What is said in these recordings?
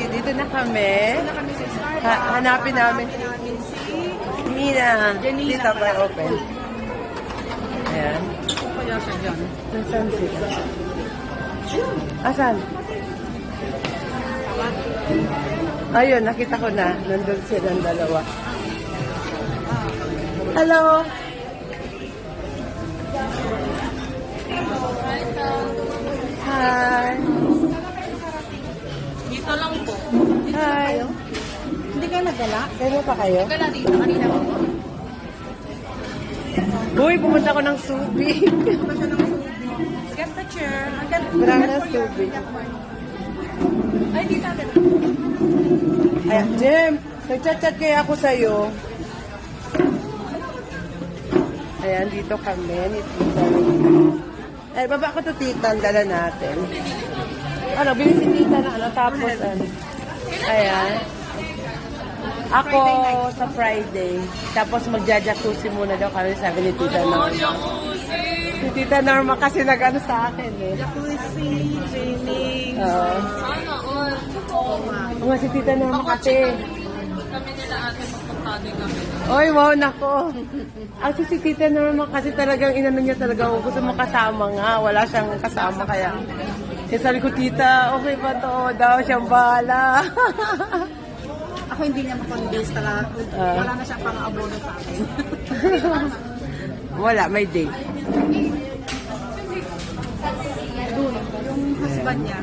dito na kami. Hanapin namin si Nina. Dito pa open. Ayan. Kaya siya dyan. Nasaan sila? Asan? Ayun, nakita ko na. Nandun silang dalawa. Hello! Hi! Dito lang po. Hi! Hindi kayo nagdala? Kailan pa kayo? Nagdala dito. Kanina po. Uy, pumunta ko ng Subi. Get the chair. Marami ng Subi. Ay, dito agad. Ayan, Jem, nag-chat-chat kaya ako sa'yo. Ayan, dito kami ni Tita. Ay, baba ko to Tita, ang dala natin. Ano, bili si Tita na ano, tapos ano. Ayan. Ako sa Friday. Tapos magja-jacuzzi muna daw kami, sabi ni Tita Norma. Si Tita Norma kasi nag-ano sa akin eh. Jacuzzi, training. Oo. Sana all. Oo Nga si Tita Norma kasi. Kami nila ate magpunta din kami. Oy, wow, nako. Ang si Tita Norma kasi talagang inano niya talaga ako. Gusto mo kasama nga. Wala siyang kasama kaya. Kaya sabi ko, Tita, okay ba to? Daw siyang bahala. Ako hindi niya makonvince talaga. Wala na siyang pang-abono sa akin. Wala, may date. Doon, yung husband niya.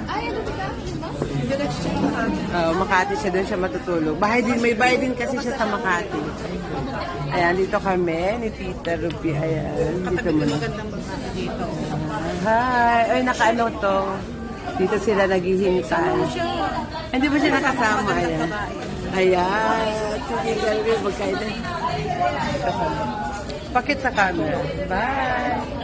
Diretso siya sa akin. Makati siya, doon siya matutulog. May bahay din kasi siya sa Makati. Ayan, dito kami ni Tita Ruby. Ayan, dito Katabi mo ko na. magandang babae dito. Hi! Ay, nakaano to. Dito sila naghihintay. Hindi ba siya nakasama? Ayan. Ayan. Sige, gawin. Magkain na. Pakit sa camera. Bye!